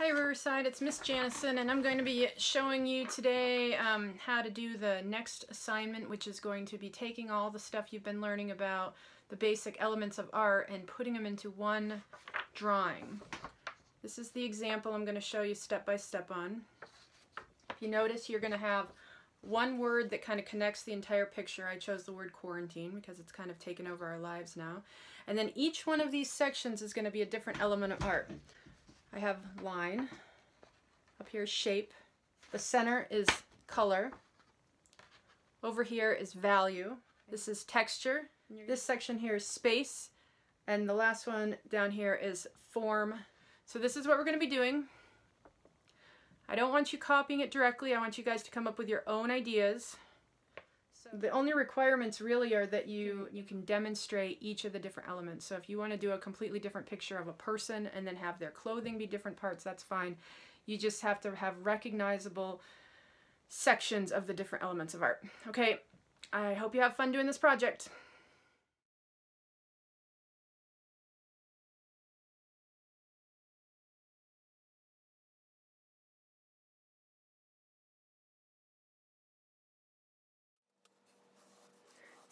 Hi Riverside, it's Miss Janison, and I'm going to be showing you today how to do the next assignment, which is going to be taking all the stuff you've been learning about the basic elements of art and putting them into one drawing. This is the example I'm going to show you step by step on. If you notice, you're going to have one word that kind of connects the entire picture. I chose the word quarantine because it's kind of taken over our lives now. And then each one of these sections is going to be a different element of art. I have line, up here is shape, the center is color, over here is value, this is texture, this section here is space, and the last one down here is form. So this is what we're going to be doing. I don't want you copying it directly, I want you guys to come up with your own ideas. The only requirements really are that you can demonstrate each of the different elements. So if you want to do a completely different picture of a person and then have their clothing be different parts, that's fine. You just have to have recognizable sections of the different elements of art. Okay, I hope you have fun doing this project.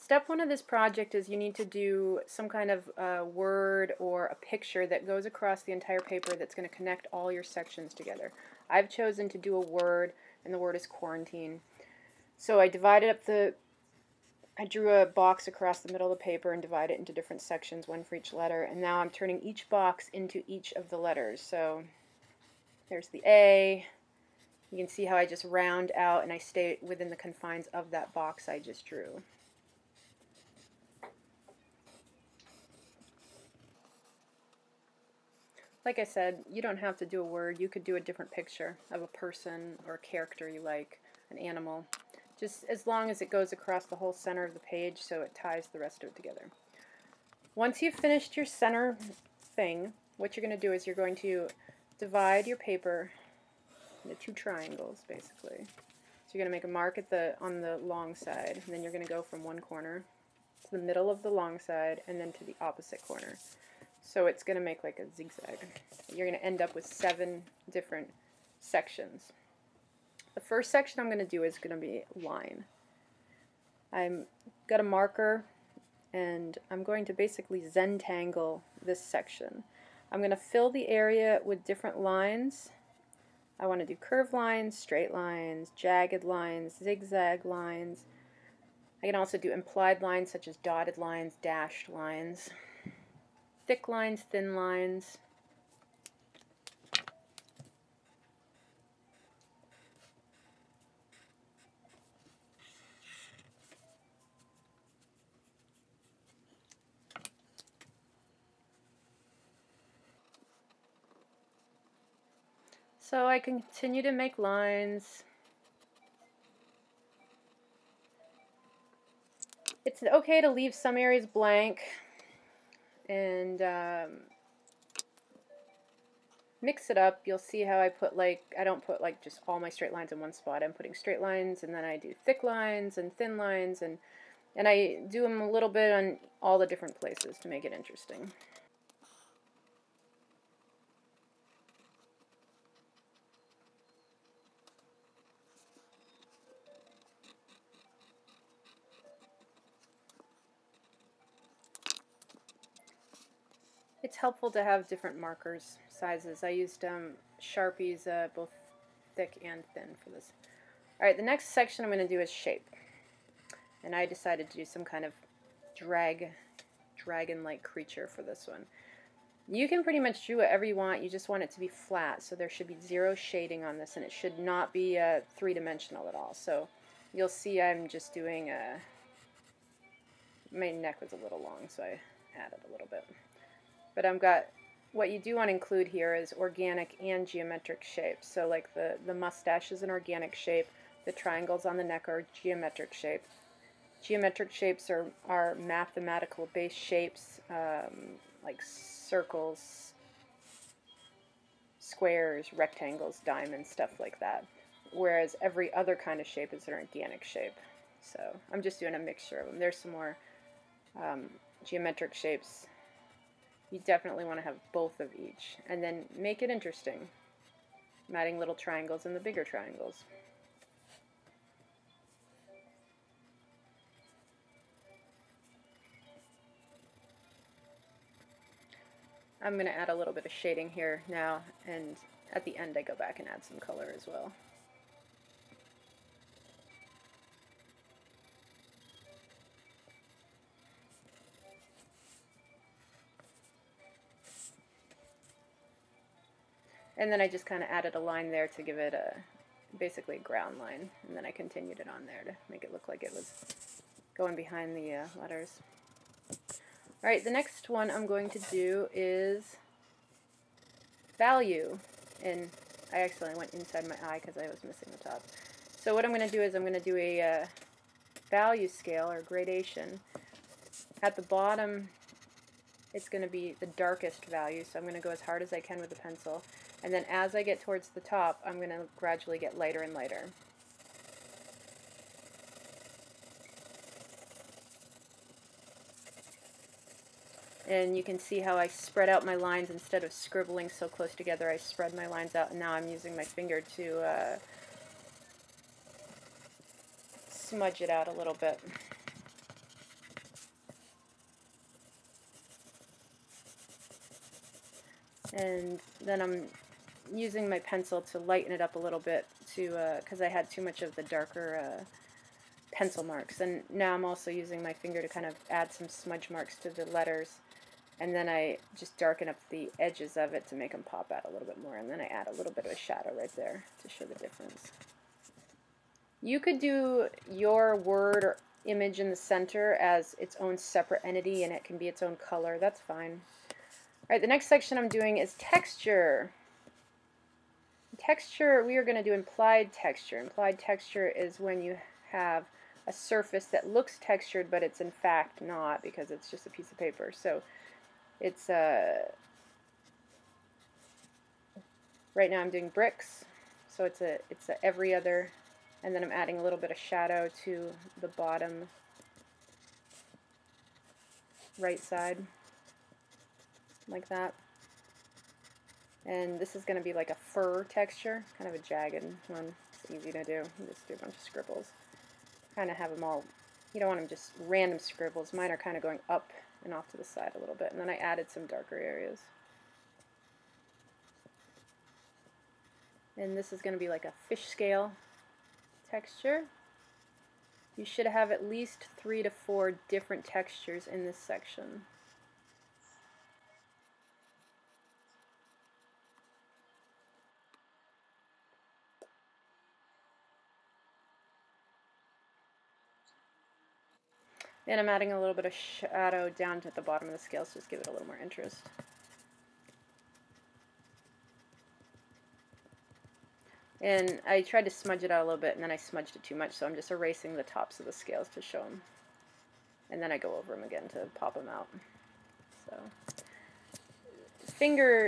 Step one of this project is you need to do some kind of word or a picture that goes across the entire paper that's going to connect all your sections together. I've chosen to do a word, and the word is quarantine. So I drew a box across the middle of the paper and divided it into different sections, one for each letter, and now I'm turning each box into each of the letters. So there's the A. You can see how I just round out and I stay within the confines of that box I just drew. Like I said, you don't have to do a word. You could do a different picture of a person or a character you like, an animal, just as long as it goes across the whole center of the page so it ties the rest of it together. Once you've finished your center thing, what you're going to do is you're going to divide your paper into two triangles, basically. So you're going to make a mark on the long side, and then you're going to go from one corner to the middle of the long side and then to the opposite corner. So it's going to make like a zigzag. You're going to end up with 7 different sections. The first section I'm going to do is going to be line. I've got a marker and I'm going to basically Zentangle this section. I'm going to fill the area with different lines. I want to do curved lines, straight lines, jagged lines, zigzag lines. I can also do implied lines such as dotted lines, dashed lines. Thick lines, thin lines. So I continue to make lines. It's okay to leave some areas blank and mix it up. You'll see how I don't put like just all my straight lines in one spot. I'm putting straight lines, and then I do thick lines and thin lines, and I do them a little bit on all the different places to make it interesting. It's helpful to have different markers, sizes. I used Sharpies, both thick and thin for this. Alright, the next section I'm going to do is shape. And I decided to do some kind of dragon-like creature for this one. You can pretty much do whatever you want, you just want it to be flat, so there should be 0 shading on this, and it should not be 3-dimensional at all. So you'll see I'm just doing my neck was a little long, so I added a little bit. But what you do want to include here is organic and geometric shapes. So like the mustache is an organic shape, the triangles on the neck are geometric shape. Geometric shapes are mathematical based shapes, like circles, squares, rectangles, diamonds, stuff like that. Whereas every other kind of shape is an organic shape. So I'm just doing a mixture of them. There's some more geometric shapes. You definitely want to have both of each, and then make it interesting. I'm adding little triangles in the bigger triangles. I'm going to add a little bit of shading here now, and at the end I go back and add some color as well. And then I just kind of added a line there to give it a basically a ground line, and then I continued it on there to make it look like it was going behind the letters. Alright, the next one I'm going to do is value, and I accidentally went inside my eye because I was missing the top. So what I'm going to do is I'm going to do a value scale or gradation. At the bottom it's going to be the darkest value, so I'm going to go as hard as I can with the pencil, and then as I get towards the top I'm going to gradually get lighter and lighter. And you can see how I spread out my lines instead of scribbling so close together. I spread my lines out, and now I'm using my finger to smudge it out a little bit. And then I'm using my pencil to lighten it up a little bit because I had too much of the darker pencil marks. And now I'm also using my finger to kind of add some smudge marks to the letters. And then I just darken up the edges of it to make them pop out a little bit more. And then I add a little bit of a shadow right there to show the difference. You could do your word or image in the center as its own separate entity, and it can be its own color. That's fine. Alright, the next section I'm doing is texture. Texture, we are going to do implied texture. Implied texture is when you have a surface that looks textured, but it's in fact not, because it's just a piece of paper. So it's right now I'm doing bricks, so it's a every other, and then I'm adding a little bit of shadow to the bottom right side, like that. And this is going to be like a fur texture, kind of a jagged one. It's easy to do. You just do a bunch of scribbles. Kind of have them all, you don't want them just random scribbles. Mine are kind of going up and off to the side a little bit. And then I added some darker areas. And this is going to be like a fish scale texture. You should have at least 3 to 4 different textures in this section. And I'm adding a little bit of shadow down to the bottom of the scales, just give it a little more interest. And I tried to smudge it out a little bit, and then I smudged it too much, so I'm just erasing the tops of the scales to show them. And then I go over them again to pop them out. So,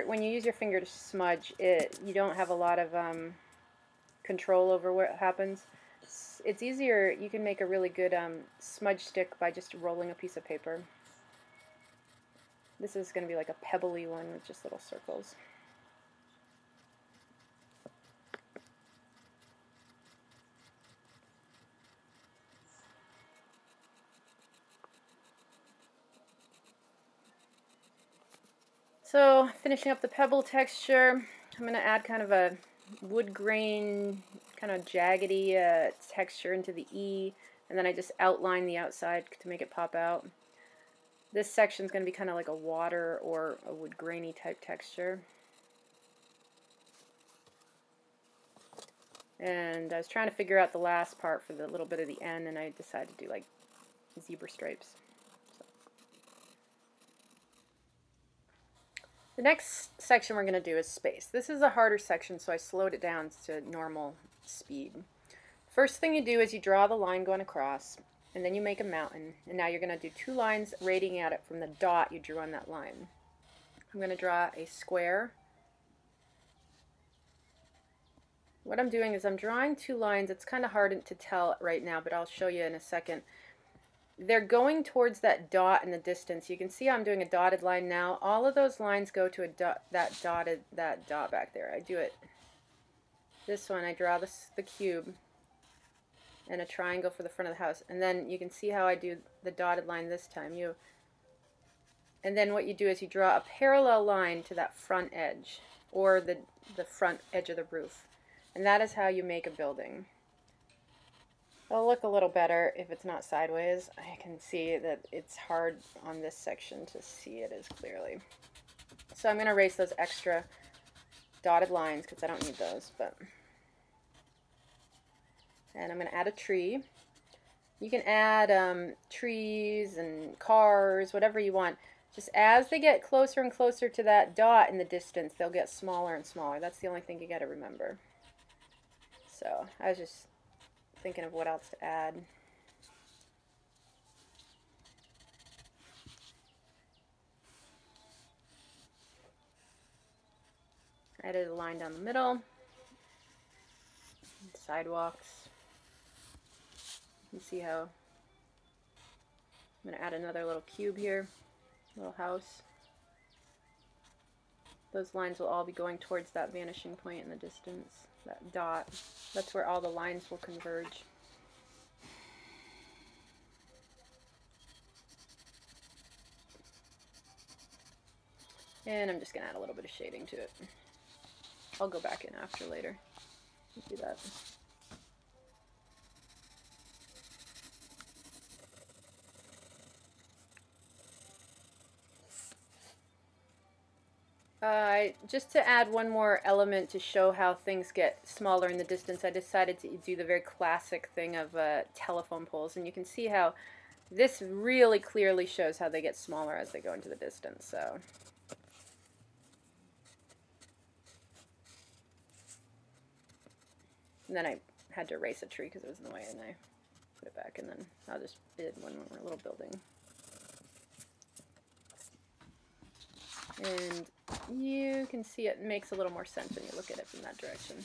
when you use your finger to smudge it, you don't have a lot of control over what happens. It's easier, you can make a really good smudge stick by just rolling a piece of paper. This is going to be like a pebbly one with just little circles. So, finishing up the pebble texture, I'm going to add kind of a wood grain, kind of jaggedy texture into the E, and then I just outline the outside to make it pop out. This section is going to be kind of like a water or a wood grainy type texture. And I was trying to figure out the last part for the little bit of the end, and I decided to do like zebra stripes. The next section we're going to do is space. This is a harder section, so I slowed it down to normal speed. First thing you do is you draw the line going across, and then you make a mountain. And now you're going to do 2 lines radiating at it from the dot you drew on that line. I'm going to draw a square. What I'm doing is I'm drawing 2 lines. It's kind of hard to tell right now, but I'll show you in a second. They're going towards that dot in the distance. You can see I'm doing a dotted line now. All of those lines go to that dot back there. I do it This one, I draw the cube and a triangle for the front of the house. And then you can see how I do the dotted line this time. And then what you do is you draw a parallel line to that front edge, or the front edge of the roof. And that is how you make a building. It'll look a little better if it's not sideways. I can see that it's hard on this section to see it as clearly. So I'm going to erase those extra dotted lines because I don't need those. And I'm going to add a tree. You can add trees and cars, whatever you want. Just as they get closer and closer to that dot in the distance, they'll get smaller and smaller. That's the only thing you got to remember. So I was just thinking of what else to add. I added a line down the middle. Sidewalks. You can see how I'm going to add another little cube here, little house. Those lines will all be going towards that vanishing point in the distance, that dot. That's where all the lines will converge. And I'm just going to add a little bit of shading to it. I'll go back in after later. Do that. Just to add one more element to show how things get smaller in the distance, I decided to do the very classic thing of telephone poles. And you can see how this really clearly shows how they get smaller as they go into the distance. So. And then I had to erase a tree because it was in the way, and I put it back, and then I'll just did one more little building. And you can see it makes a little more sense when you look at it from that direction.